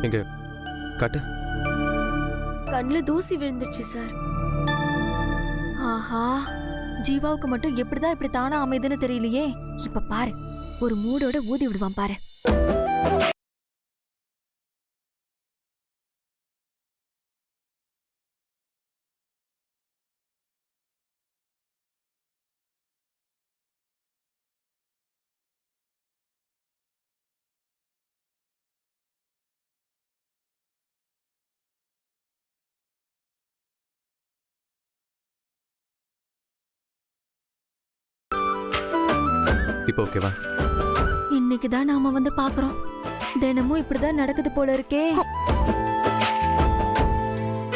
எங்க காட்டு. கண்ணுல தூசி விழுந்துருச்சு சார். ஆஹா, ஜீவாவுக்கு மட்டும் எப்படிதான் இப்படி தானா அமைதுன்னு தெரியலையே. இப்ப பாரு, ஒரு மூடோட ஊதி விடுவான் பாரு. இப்போ ஓகேவா? இன்னைக்குதான் நாம வந்து பாக்குறோம். தினமும் இப்படிதான் நடக்குது போல இருக்கே.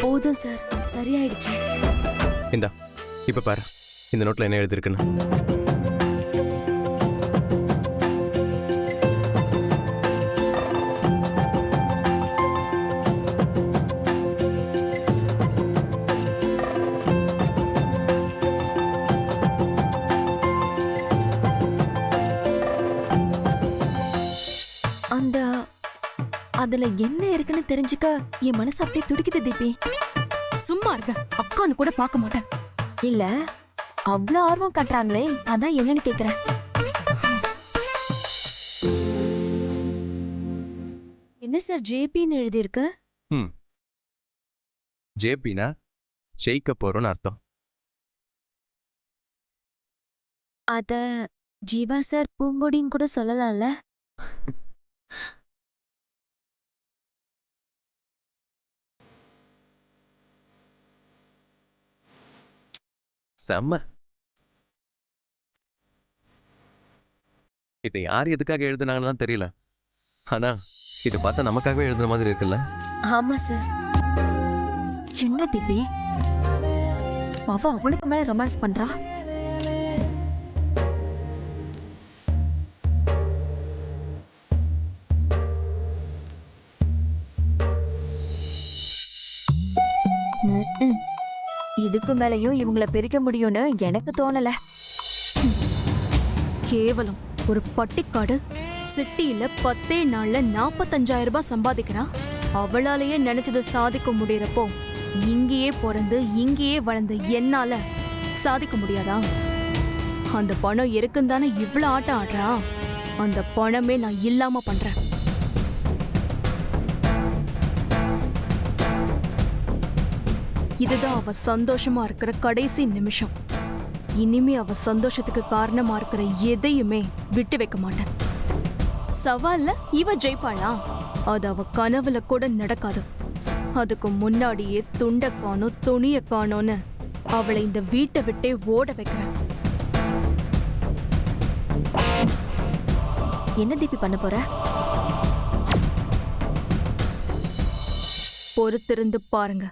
போதும் சார், சரியாயிடுச்சு. இந்தா இப்ப பாரு, இந்த நோட்ல என்ன எழுதிருக்குன்னு. அதுல என்ன இருக்குன்னு தெரிஞ்சுக்க என் மனசு அப்படியே துடிக்குது தீபி. சும்மா இருக்க, அக்கான்னு கூட பார்க்க மாட்டேன். இல்ல, அவ்வளவு ஆர்வம் காட்டுறாங்களே, அதான் என்னன்னு கேக்குறேன். என்ன சார் ஜேபின்னு எழுதியிருக்கு? ஜேபினா ஜெயிக்க போறோம்னு அர்த்தம். அத ஜீவா சார் பூங்கொடின்னு கூட சொல்லலாம்ல. செம்ம. இதை யார் எதுக்காக எழுதுனாங்கன்னு தான் தெரியல. ஆனா இதை பார்த்தா நமக்காகவே எழுதுன மாதிரி இருக்குல்ல? ஆமா சார். என்ன தீபி, அவ அவனுக்கு மேல ரொமான்ஸ் பண்றா. இதுக்கு மேலயும் இவங்கள பிரிக்க முடியும்னு எனக்கு தோணல. கேவலம் ஒரு பட்டிக்காடு சிட்டியில 10 நாள்ல 45,000 ரூபாய் சம்பாதிக்கிறான். அவளாலேயே நினைச்சதை சாதிக்க முடியறப்போ இங்கேயே பிறந்து இங்கேயே வளர்ந்த என்னால சாதிக்க முடியாதா? அந்த பணம் இருக்குன்னு தானே இவ்வளவு ஆட்டம் ஆடுறா. அந்த பணமே நான் இல்லாம பண்றேன். இதுதான் அவ சந்தோஷமா இருக்கிற கடைசி நிமிஷம். இனிமே அவ சந்தோஷத்துக்கு காரணமா இருக்கிற எதையுமே விட்டு வைக்க மாட்டேன். சவால்ல இவ ஜெயிப்பாளா? அது அவ கனவுல கூட நடக்காது. அதுக்கு முன்னாடியே துண்ட காணும் துணிய காணும்னு அவளை இந்த வீட்டை விட்டே ஓட வைக்கிறேன். என்ன தீபி பண்ண போற? பொறுத்திருந்து பாருங்க.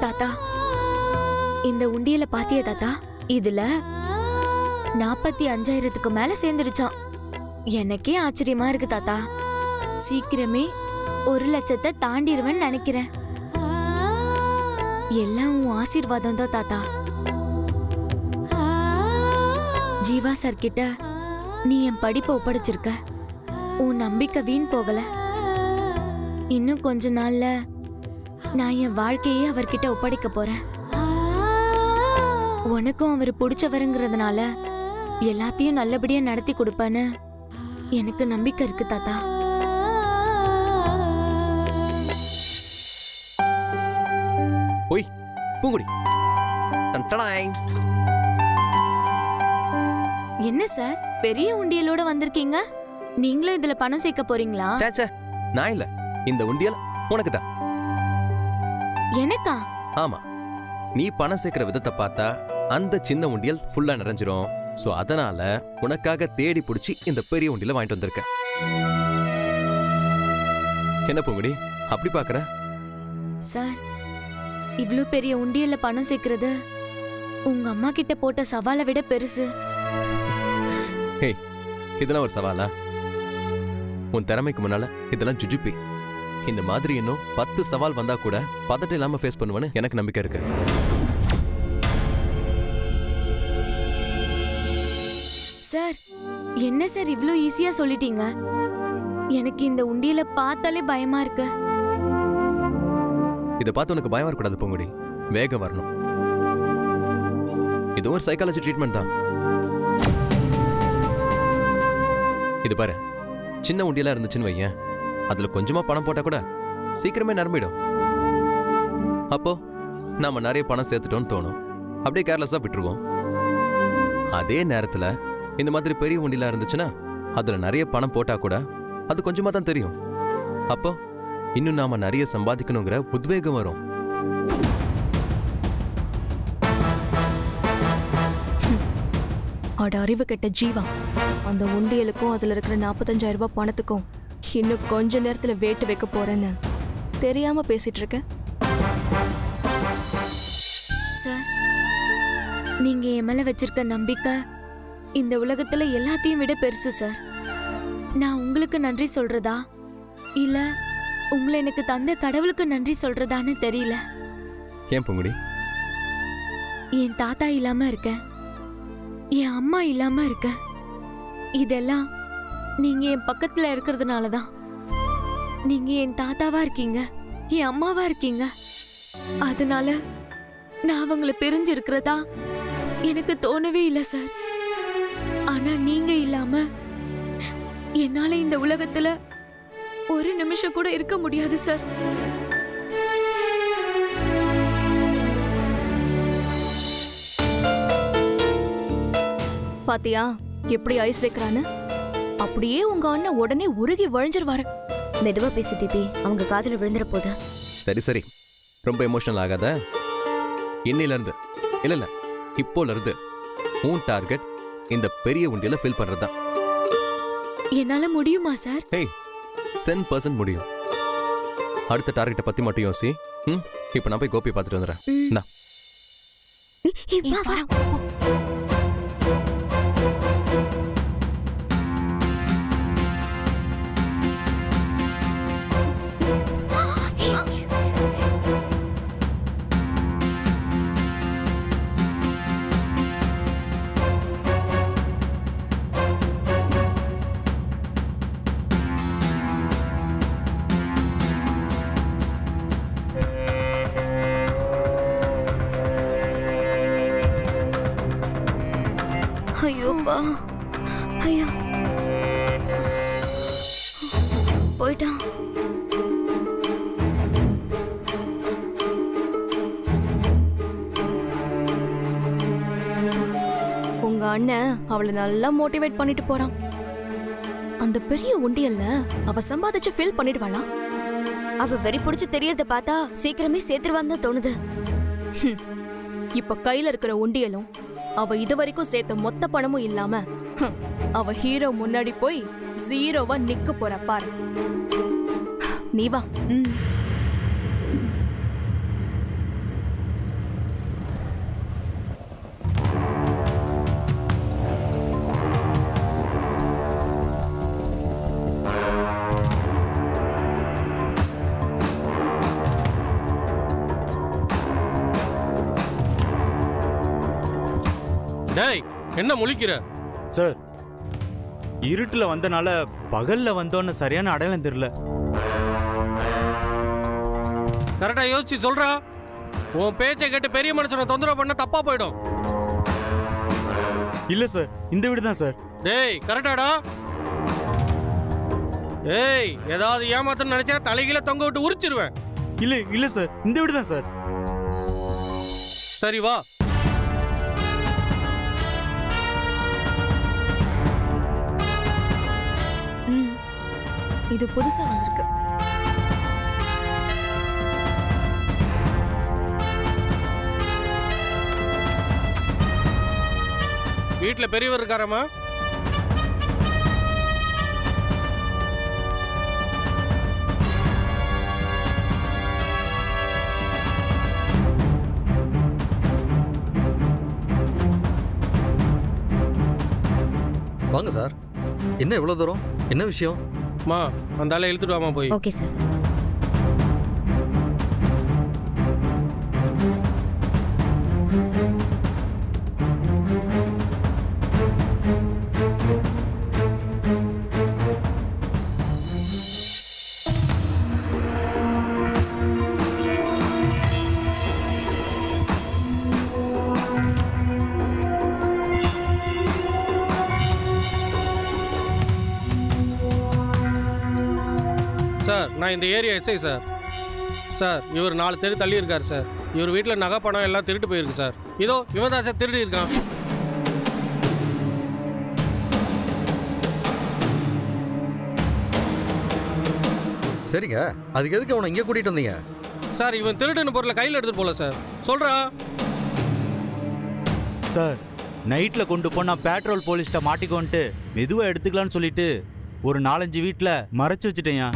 தாத்தா, இந்த உண்டியல பாத்தியா தாத்தா? இதுல 45,000க்கு மேல சேர்ந்துடுச்சான். எனக்கே ஆச்சரியமா இருக்கு தாத்தா. சீக்கிரமே 1,00,000 தாண்டிடுவேன்னு நினைக்கிறேன். எல்லாம் உன் ஆசீர்வாதம் தான் தாத்தா. ஜீவா சார் கிட்ட நீ என் படிப்பை ஒப்படைச்சிருக்க. உன் நம்பிக்கை வீண் போகல. இன்னும் கொஞ்ச நாள்ல நான் என் வாழ்க்கையே அவர்கிட்ட ஒப்படைக்க போறேன். உனக்கும் அவர் பிடிச்சவருங்கிறதுனால எல்லாத்தையும் நல்லபடியா நடத்தி கொடுப்பேன்னு எனக்கு நம்பிக்கை இருக்கு தாத்தா. ஓய் பூங்குடி. என்ன சார், பெரிய உண்டியலோட வந்திருக்கீங்க? நீங்களும் இதுல பணம் சேர்க்க போறீங்களா? சேச்சே, நான் இல்ல. இந்த உண்டியல் உனக்கு தான். எனக்கா? ஆமா, நீ பணம் சேர்க்கிற விதத்தை பார்த்தா அந்த சின்ன உண்டியல் ஃபுல்லா நிறைஞ்சிரும். சோ அதனால உனக்காக தேடி பிடிச்சி இந்த பெரிய உண்டியல வாங்கிட்டு வந்திருக்க. என்ன பூங்குடி அப்படி பாக்குற? சார், இவ்ளோ பெரிய உண்டியல்ல பணம் சேர்க்கிறது உங்க அம்மா கிட்ட போட்ட சவாலை விட பெருசு. ஹே, இதெல்லாம் ஒரு சவாலா? உன் திறமைக்கு முன்னால இதெல்லாம் ஜுஜுப்பி. இந்த மாதிரி இன்னும் 10 சவால் வந்தா கூட பதட்டம் இல்லாம ஃபேஸ் பண்ணுவேன்னு எனக்கு நம்பிக்கை இருக்கு. சார், என்ன சார் இவ்ளோ ஈஸியா சொல்லிட்டீங்க? எனக்கு இந்த உண்டியல பார்த்தாலே பயமா இருக்கு. இதை பார்த்து உனக்கு பயம் வரக்கூடாது பூங்குடி, வேகம் வரணும். இது ஒரு சைக்காலஜி ட்ரீட்மெண்ட் தான். இது பாரு, சின்ன உண்டியலா இருந்துச்சுன்னு வையேன், அதுல கொஞ்சமா பணம் போட்டா கூட சீக்கிரமே நிரம்பிடும். அப்போ நாம நிறைய பணம் சேர்த்துட்டோம்னு தோணும், அப்படியே கேர்லெஸ்ஸா விட்டுருவோம். அதே நேரத்துல இந்த மாதிரி பெரிய உண்டியலா இருந்துச்சுன்னா அதுல நிறைய பணம் போட்டா கூட அது கொஞ்சமா தான் தெரியும். அப்போ இன்னும் நாம நிறைய சம்பாதிக்கணுங்கிற உத்வேகம் வரும். அட அறிவு கெட்ட ஜீவா, அந்த உண்டியலுக்கும் அதுல இருக்கிற 45,000 ரூபாய் பணத்துக்கும் இன்னும் கொஞ்ச நேரத்துல வேட்டு வைக்க போறேன்னு தெரியாம பேசிட்டு இருக்க. சார், நீங்க என் மேல வச்சிருக்க நம்பிக்கை இந்த உலகத்துல எல்லாத்தையும் விட பெருசு சார். நான் உங்களுக்கு நன்றி சொல்றதா இல்ல உங்களை எனக்கு தந்த கடவுளுக்கு நன்றி சொல்றதான்னு தெரியல. ஏன் பூங்குடி? என் தாத்தா இல்லாம இருக்கேன், என் அம்மா இல்லாம இருக்கேன். இதெல்லாம் நீங்க என் பக்கத்துல இருக்கிறதுனால தான். நீங்க என் தாத்தாவா இருக்கீங்க, என் அம்மாவா இருக்கீங்க. அதனால நான் அவங்கள பிரிஞ்சு இருக்கிறதா எனக்கு தோணவே இல்லை சார். ஆனா நீங்க இல்லாம என்னால இந்த உலகத்துல ஒரு நிமிஷம் கூட இருக்க முடியாது சார். பாத்தியா எப்படி ஐஸ் வைக்கிறான்னு? அப்படியே உங்க அண்ணன் உடனே உருகி வழிஞ்சிருவாரு. மெதுவா பேசி தீபி, அவங்க காதுல விழுந்துற போது. சரி சரி, ரொம்ப எமோஷனல் ஆகாத. இன்னையில இருந்து இல்ல இப்போல இருந்து உன் டார்கெட் இந்த பெரிய உண்டியல ஃபில் பண்றதுதான். என்னால முடியுமா சார்? ஹே, 100% முடியும். அடுத்த டார்கெட்டை பத்தி மட்டும் யோசி. இப்போ நான் போய் கோபி பார்த்துட்டு வந்துடுறேன். இந்தா. ஐயோப்பா, ஐயோ போயிட்டான். உங்க அண்ணன் அவளை நல்லா மோட்டிவேட் பண்ணிட்டு போறான். அந்த பெரிய உண்டியல்ல அவ சம்பாதிச்சு ஃபில் பண்ணிடுவாளா? அவ வெறி பிடிச்சு தெரியறத பார்த்தா சீக்கிரமே சேர்த்துருவான்னு தான் தோணுது. இப்ப கையில இருக்கிற உண்டியலும் அவ இதுவரைக்கும் சேர்த்த மொத்த பணமும் இல்லாம அவ ஹீரோ முன்னாடி போய் 0வா நிக்க போற பாரு. நீ வா. டேய், என்ன முழிக்கிற? சார், இருட்டுல வந்தனால பகல்ல வந்தோன்னு சரியான அடையாளம் தெரியல. கரெக்டா யோசிச்சு சொல்றா. உன் பேச்சை கேட்டு பெரிய மனுஷனை தொந்தரவு பண்ண தப்பா போயிடும். இல்ல சார், இந்த வீடு தான் சார். டேய், கரெக்டாடா? ஏய், ஏதாவது ஏமாத்தன்னு நினைச்சா தலைகீழ தொங்க விட்டு உரிச்சிருவேன். இல்ல சார், இந்த வீடு தான் சார். சரி வா. இது புதுசா வந்திருக்கு. வீட்டுல பெரியவர் இருக்காரம்மா? வாங்க சார். என்ன இவ்வளோ தூரம்? என்ன விஷயம்? மா அந்த ஆளை இழுத்துட்டு வாமா போய். Okay sir. சார் நான் இந்த ஏரியா எஸ்ஐ சார். சார் இவர் 4 தெரு தள்ளி இருக்கார் சார். இவர் வீட்டில் நகை பணம் எல்லாம் திருட்டு போயிருக்கு சார். இதோ இவன் தான் சார் திருடி இருக்கான். சரிங்க, அதுக்கு எதுக்கு அவனை இங்கே கூட்டிட்டு வந்தீங்க? சார் இவன் திருடுன்னு பொருளை கையில் எடுத்துட்டு போல சார். சொல்றா. சார் நைட்ல கொண்டு போனா பெட்ரோல் போலீஸ்ட்ட மாட்டிக்கோன்ட்டு மெதுவா எடுத்துக்கலாம்னு சொல்லிட்டு ஒரு 4-5 வீட்டில் மறைச்சு வச்சுட்டேயா.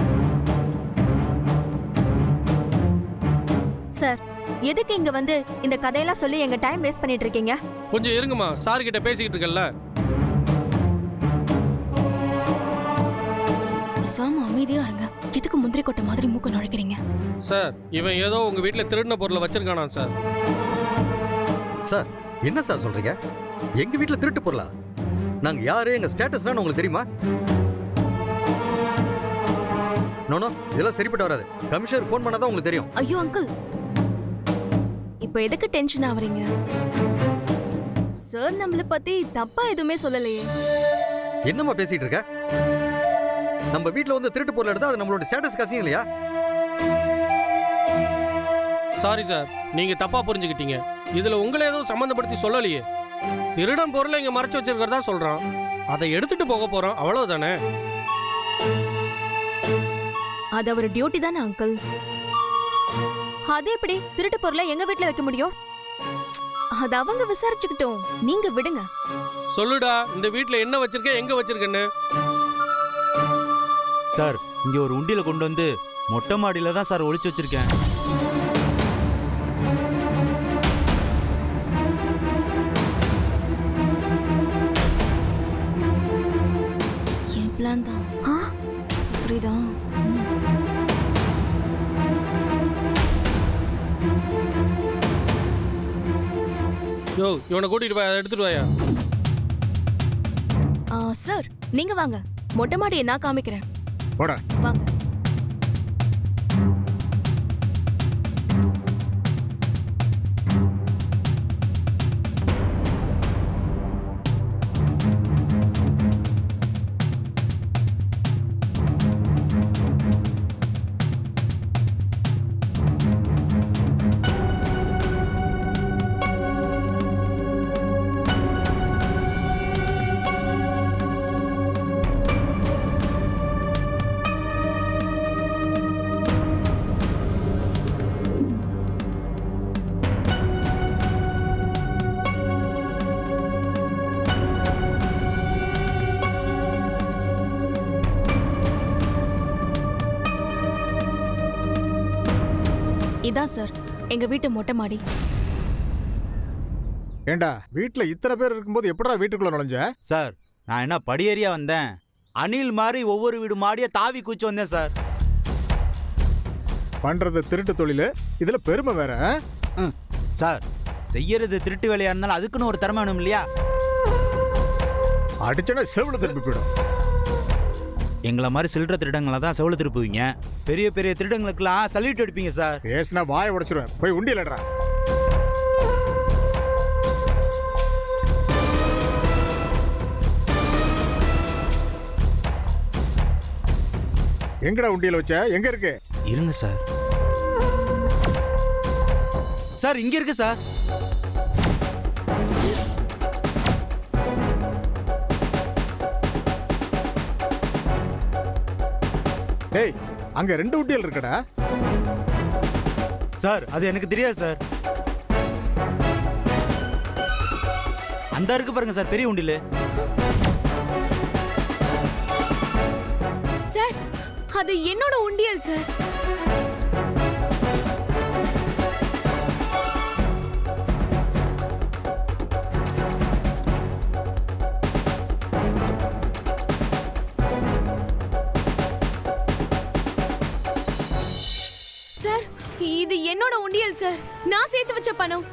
சார் எதுக்கு இங்க வந்து இந்த கதையெல்லாம் சொல்லி எங்க டைம் வேஸ்ட் பண்ணிட்டு இருக்கீங்க? கொஞ்சம் இருங்கம்மா, சார் கிட்ட பேசிக்கிட்டு இருக்கல. பேசாம அமைதியா இருங்க. எதுக்கு முந்திரி கொட்டை மாதிரி மூக்க நுழைக்கிறீங்க? சார் இவன் ஏதோ உங்க வீட்டில் திருடின பொருளை வச்சிருக்கானா சார். சார் என்ன சார் சொல்றீங்க? எங்க வீட்டில் திருட்டு பொருளா? நாங்க யாரு, எங்க ஸ்டேட்டஸ்னா உங்களுக்கு தெரியுமா? நோ இதெல்லாம் சரிப்பட்டு வராது. கமிஷனர் ஃபோன் பண்ணாதான் உங்களுக்கு தெரியும். ஐயோ அங்கிள், இப்போ எதுக்கு டென்ஷன் ஆவறீங்க? சார் நம்மள பத்தி தப்பா எதுவுமே சொல்லலையே. என்னம்மா பேசிட்டு இருக்க? நம்ம வீட்டில் வந்து திருட்டு பொருள் எடுத்தா அது நம்மளோட ஸ்டேட்டஸ் கசியும் இல்லையா? சாரி சார், நீங்க தப்பா புரிஞ்சுக்கிட்டீங்க. இதுல உங்களை எதுவும் சம்மந்தப்படுத்தி சொல்லலையே. திருடன் பொருளை இங்க மறைச்சு வச்சிருக்கிறதா சொல்றான். அதை எடுத்துட்டு போக போறோம், அவ்வளவுதானே. அது அவர் டியூட்டி தானே அங்கிள். அது எப்படி திருட்டு பொருளை எங்க வீட்ல வைக்க முடியும்? அது அவங்க விசாரிச்சுக்கிட்டோம், நீங்க விடுங்க. சொல்லுடா, இந்த வீட்ல என்ன வச்சிருக்க, எங்க வச்சிருக்கன்னு. சார் இங்க ஒரு உண்டியில கொண்டு வந்து மொட்டை மாடியில தான் சார் ஒளிச்சு வச்சிருக்கேன். என் பிளான் தான். புரியுதா? யோ இவனை கூட்டிட்டு போய் அதை எடுத்துட்டு வாயா. சார் நீங்க வாங்க, மொட்டை மாடியை நான் காமிக்கிறேன். போடா. வாங்க. இதான் சார் எங்க வீட்டு மொட்டை மாடி. ஏண்டா வீட்ல இத்தனை பேர் இருக்கும்போது எப்படா வீட்டுக்குள்ள நுழைஞ்ச? சார் நான் என்ன படியேறியா வந்தேன்? அணில் மாதிரி ஒவ்வொரு வீடு மாடியா தாவி குச்சி வந்தேன் சார். பண்றது திருட்டு தொழில், இதுல பெருமை வேற. சார் செய்யறது திருட்டு வேலையா இருந்தாலும் அதுக்குன்னு ஒரு திறமை வேணும் இல்லையா? அடிச்சனா செவில திருப்பி போயிடும். எங்களை மாதிரி சில்லற திருடங்களை தான் செவில திருப்புவீங்க. பெரிய பெரிய திருடங்களுக்கெல்லாம் சல்யூட் அடிப்பீங்க சார். பேசினா வாயை உடைச்சிருவேன். போய் உண்டியலடா. எங்கடா உண்டியல வச்ச? எங்க இருக்கு? இருங்க சார். சார் இங்க இருக்கு சார். டேய் அங்க 2 உண்டியல் இருக்குடா. சார் அது எனக்கு தெரியாது சார். அந்த இருக்கு பாருங்க சார், பெரிய உண்டியல். சார் அது என்னோட உண்டியல் சார். இது என்னோட உண்டியல் சார். நான் சேர்த்து வச்ச பணம்.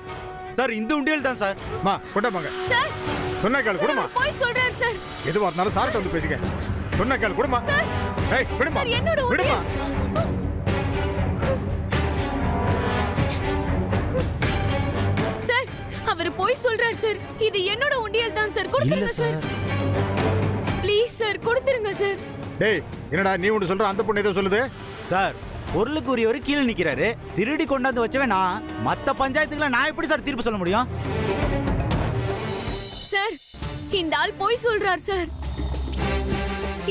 சார் இந்த உண்டியல் தான் சார். மா கொண்டாமாங்க. சார் சொன்ன கேள் கொடுமா. போய் சொல்றாரு சார். எதுவா இருந்தாலும் சார்ட்ட வந்து பேசிக்க. சொன்ன கேள் கொடுமா. ஏய் விடுமா. சார் என்னோட விடுமா. உண்டியல். சார் அவர் போய் சொல்றாரு சார். இது என்னோட உண்டியல் தான் சார். இல்ல கொடுத்துருங்க சார். சார். ப்ளீஸ் சார் கொடுத்துருங்க சார். டேய் என்னடா நீ ஒன்று சொல்ற அந்த பொண்ணு ஏதோ சொல்லுது. சார் பொருளுக்கு உரியவர் கீழே நிக்கிறாரு. திருடி கொண்டாந்து வச்சவன் நான். மத்த பஞ்சாயத்துக்குள்ள நான் எப்படி சார் தீர்ப்பு சொல்ல முடியும்? சார் இந்த ஆள் போய் சொல்றார் சார்.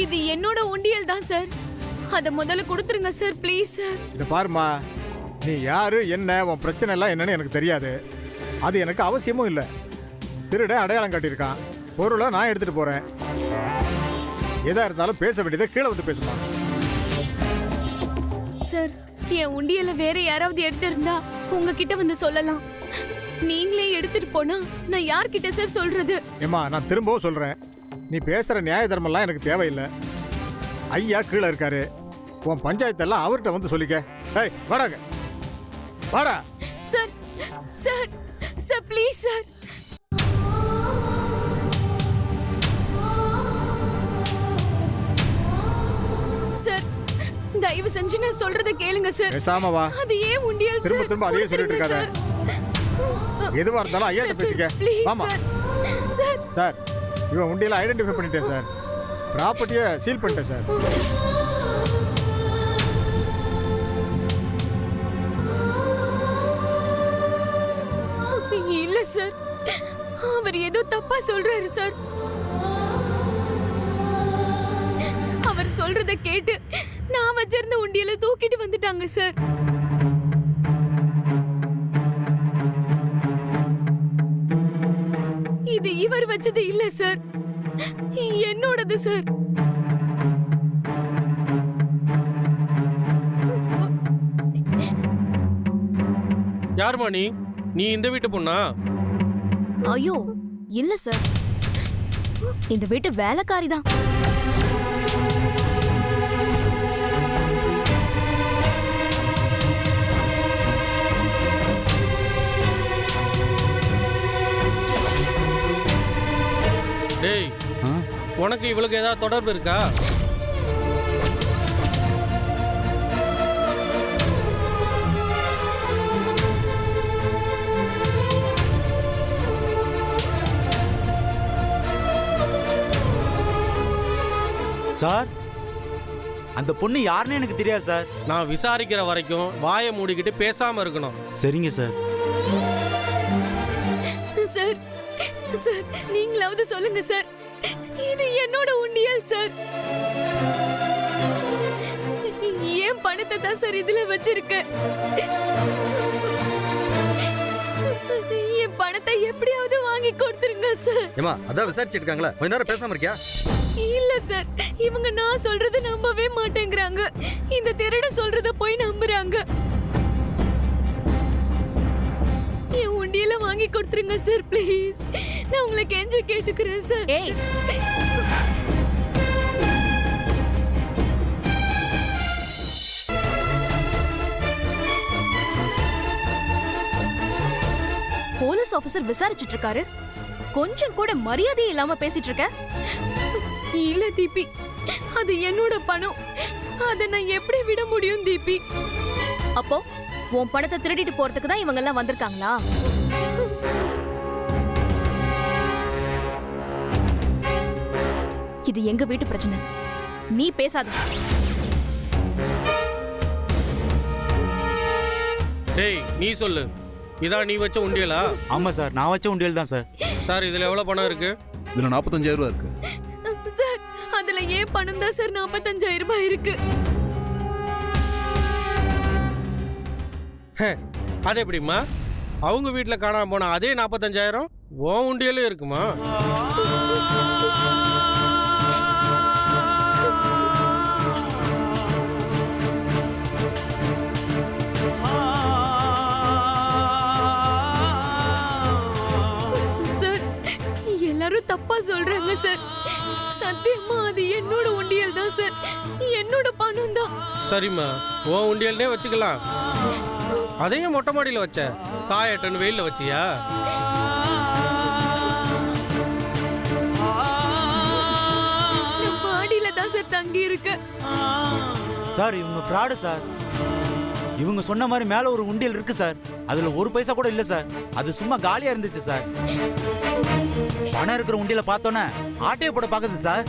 இது என்னோட உண்டியல் தான் சார். அத முதல்ல கொடுத்துருங்க சார் ப்ளீஸ் சார். இந்த பாருமா, நீ யாரு என்ன உன் பிரச்சனை எல்லாம் என்னன்னு எனக்கு தெரியாது. அது எனக்கு அவசியமும் இல்லை. திருட அடையாளம் காட்டியிருக்கான். பொருளை நான் எடுத்துட்டு போறேன். எதா இருந்தாலும் பேச வேண்டியதை கீழே வந்து பேசுமா. சார் என் உண்டியல வேற யாராவது எடுத்திருந்தா உங்ககிட்ட வந்து சொல்லலாம். நீங்களே எடுத்துட்டு போனா நான் யார்கிட்ட சார் சொல்றது? ஏம்மா நான் திரும்பவும் சொல்றேன், நீ பேசுற நியாய தர்மம்லாம் எனக்கு தேவையில்லை. ஐயா கீழே இருக்காரு. உன் பஞ்சாயத்தெல்லாம் அவர்கிட்ட வந்து சொல்லிக்க. ஏய் வாடாங்க வாடா. Sir sir sir please sir. Sir தயவு செஞ்சு நான் சொல்றத கேளுங்க சார். பேசாம வா. அது ஏன் உண்டியல் சார்? திரும்ப திரும்ப அதே சொல்லிட்டு இருக்காத. எதுவா இருந்தாலும் ஐயாட்ட பேசிக்க. வாமா. சார் சார் இவன் உண்டியல ஐடென்டிஃபை பண்ணிட்டேன் சார். ப்ராப்பர்ட்டியை சீல் பண்ணிட்டேன் சார். இல்ல சார், அவர் ஏதோ தப்பா சொல்றாரு சார். அவர் சொல்றத கேட்டு நான் வச்சிருந்த உண்டியல தூக்கிட்டு வந்துட்டாங்க சார். இது இவர் வச்சது இல்ல சார், என்னோடது சார். யாருமா நீ? நீ இந்த வீட்டு பொண்ணா? ஐயோ இல்ல சார், இந்த வீட்டு வேலைக்காரி தான். டேய் உனக்கு இவளுக்கு ஏதாவது தொடர்பு இருக்கா? சார் அந்த பொண்ணு யாருன்னு எனக்கு தெரியாது சார். நான் விசாரிக்கிற வரைக்கும் வாயை மூடிக்கிட்டு பேசாம இருக்கணும். சரிங்க சார். சார் சார் நீங்களாவது சொல்லுங்க சார், இது என்னோட உண்டியல் சார். ஏன் பணத்தை தான் சார் இதுல வச்சிருக்கேன். என் பணத்தை எப்படியாவது வாங்கி கொடுத்துருங்க சார். ஏமா அதான் விசாரிச்சுட்டு இருக்காங்களா, கொஞ்ச நேரம் பேசாம இருக்கியா? இல்ல சார், இவங்க நான் சொல்றத நம்பவே மாட்டேங்கிறாங்க. இந்த திருட சொல்றத போய் நம்புறாங்க. என் உண்டியல வாங்கி கொடுத்துருங்க சார் ப்ளீஸ். நான் உங்களை கெஞ்சி கேட்டுக்கிறேன் சார். ஏய் போலீஸ் ஆபீசர் விசாரிச்சிட்டு இருக்காரு, கொஞ்சம் கூட மரியாதை இல்லாம பேசிட்டு இருக்க. இல்ல தீபி, அது என்னோட பணம். அத நான் எப்படி விட முடியும் தீபி? அப்போ உன் பணத்தை திருடிட்டு போறதுக்கு தான் இவங்க எல்லாம் வந்திருக்காங்களா? இது எங்க வீட்டு பிரச்சனை, நீ பேசாத. டேய் நீ சொல்லு, இதான் நீ வச்ச உண்டியலா? ஆமா சார், நான் வச்ச உண்டியல் தான் சார். சார் இதுல எவ்வளவு பணம் இருக்கு? இதுல 45,000 ரூபா இருக்கு சார். அதுல ஏன் பணம் தான் சார் 45,000 ரூபாய் இருக்கு. அது எப்படிம்மா? அவங்க வீட்டுல காணாம போன அதே 45,000 உன் உண்டியலும் இருக்குமா? சார் எல்லாரும் தப்பா சொல்றாங்க சார். சத்தியமா அது என்னோட உண்டியல் தான் சார், என்னோட பணம் தான். சரிம்மா, உன் உண்டியல்னே வச்சுக்கலாம். அதையும் மொட்டை மாடியில் வச்ச காயட்டுன்னு வெயிலில் வச்சியா? நான் மாடியில தான் சார் தங்கி இருக்கேன். சார் இவங்க ஃப்ராடு சார். இவங்க சொன்ன மாதிரி மேல ஒரு உண்டியல் இருக்கு சார். அதுல ஒரு பைசா கூட இல்ல சார். அது சும்மா காலியா இருந்துச்சு சார். பணம் இருக்கிற உண்டியல பார்த்தோன்னே ஆட்டையை போட பாக்குது சார்.